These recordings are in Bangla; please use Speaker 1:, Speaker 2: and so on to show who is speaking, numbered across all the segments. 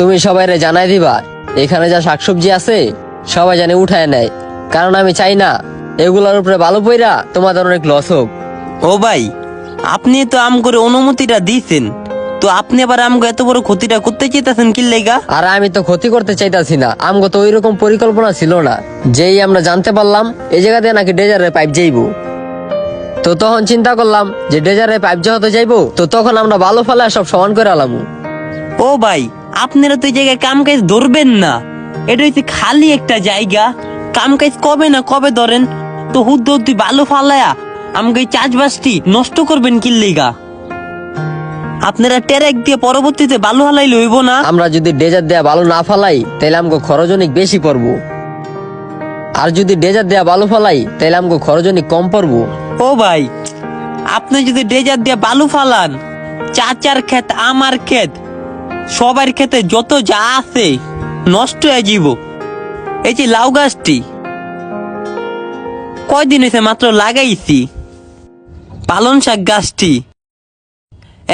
Speaker 1: তুমি সবাইরে জানাই দিবা এখানে যা শাকসবজি আছে সবাই জানে উঠায় নেয়, কারণ আমি চাই না এগুলোর উপরে ভালো পইরা তোমাদের অনেক লস হোক।
Speaker 2: ও ভাই, আপনি তো আম করে অনুমতিটা দিয়েছেন, তো আপনি আবার আমগো এত বড় ক্ষতিটা করতে চাইতেছেন কি লেগা?
Speaker 1: আর আমি তো ক্ষতি করতে চাইতাছি না, আমগো তো ওইরকম পরিকল্পনা ছিল না। যেই আমরা জানতে পারলাম এই জায়গা দিয়ে নাকি ডেজারের পাইপ যাইবো, তো তখন চিন্তা করলাম যে ডেজারের পাইপ যেহেতু যাইবো, তো তখন আমরা ভালো ফেলা সব সমান করে আলামু।
Speaker 2: ও ভাই, আপনারা তো এই জায়গায় কাম কাজ ধরবেন না, এটা হচ্ছে খালি একটা জায়গা। কাম কাজ কবে না কবে ধরেন, তো হুদ্দ তুই ভালো ফালায়া আমাকে এই চাষবাসটি নষ্ট করবেন কি লেগা? আপনারা টেরেক দিয়ে পরবর্তীতে বালু হালাইলে হইব না?
Speaker 1: আমরা যদি ডেজার দেয়া ভালো না ফালাই তাহলে আমগো খরচ অনেক বেশি পড়বো, আর যদি ডেজার দেয়া ভালো ফালাই তাহলে আমগো খরচ অনেক কম পড়বো।
Speaker 2: ও ভাই, আপনি যদি ডেজার দিয়ে বালু ফালান, চাচার ক্ষেত আমার ক্ষেত সবার ক্ষেতে যত যা আছে নষ্ট হয়ে যাব। এই যে লাউ গাছটি কয়দিন হয়েছে মাত্র লাগাইছি, পালন শাক গাছটি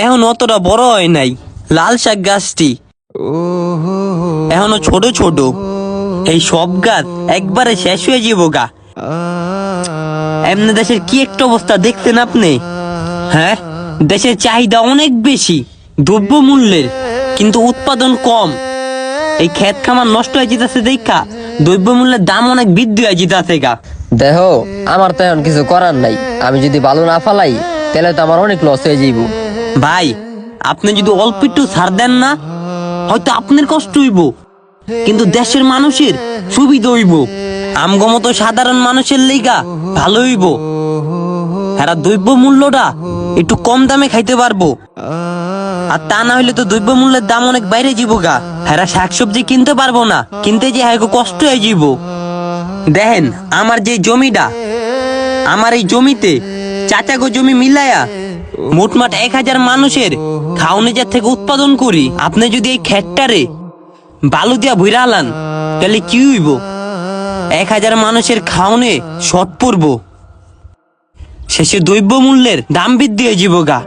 Speaker 2: এখন অতটা বড় হয় নাই, লাল শাক গাছটি এখনো ছোট ছোট, এই সব গাছ একবারে শেষ হয়ে যাব গা। এমনি দেশের কি একটা অবস্থা দেখছেন আপনি? হ্যাঁ, দেশের চাহিদা অনেক বেশি দ্রব্য মূল্যের, কিন্তু উৎপাদন কম। এই ক্ষেত খামার নষ্ট হয়ে যেতেছে দেখা দ্রব্য মূল্যের দাম অনেক বৃদ্ধি হয়ে যেতেছে গা।
Speaker 1: দেহ, আমার তো এখন কিছু করার নাই, আমি যদি ভালো না ফালাই তাহলে তো আমার অনেক লস হয়ে যাইব।
Speaker 2: ভাই, আপনি যদি অল্প একটু ছাড় দেন না, হয়তো আপনার কষ্ট হইব, কিন্তু দেশের মানুষের সুবিধা হইব। আমগো মতো সাধারণ মানুষের লেগা ভালো হইব। এরা দ্রব্য মূল্যটা একটু কম দামে খাইতে পারবো, আর তা না হইলে তো দ্রব্য মূল্যের দাম অনেক বাইরে যাব গা। এরা শাকসবজি কিনতে পারবো না, কিনতে যে হ্যাঁ কষ্ট হয়ে যাব। দেখেন আমার যে জমিটা, আমার এই জমিতে চাচাগো জমি মিলায়া মোটমাট 1000 মানুষের খাওয়ানোর থেকে উৎপাদন করি। আপনি যদি এই ক্ষেতটারে বালু দিয়া ভইরা আলান তাহলে কি হইব? 1000 মানুষের খাওয়ানে শর্ট পড়ব, শেষে দ্রব্য মূল্যের দাম বৃদ্ধি হয়ে যাব গা,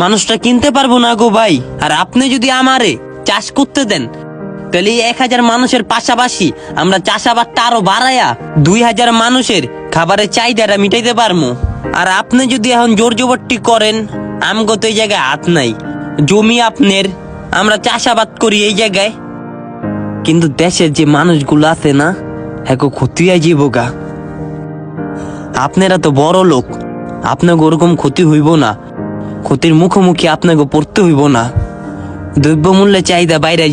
Speaker 2: মানুষটা কিনতে পারবো না গো ভাই। আর আপনি যদি আমারে চাষ করতে দেন তাহলে এই 1000 মানুষের পাশাপাশি আমরা চাষাবাদটা আরো বাড়ায়া 2000 মানুষের খাবারের চাহিদাটা মিটাইতে পারবো। আর আপনি যদি এখন জোর জবরটি করেন, আমগো তো এই জায়গায় হাত নাই, জমি আপনার, আমরা চাষাবাদ করি এই জায়গায়, কিন্তু দেশের যে মানুষগুলো আছে না, হ্যাঁ ক্ষতি হয়ে যাব গা। আপনারা তো বড় লোক, আপনাকে ওরকম ক্ষতি হইব না, ক্ষতির মুখোমুখি আপনাকে পড়তে হইব না, দ্রব্য মূল্যের চাহিদা বাইরে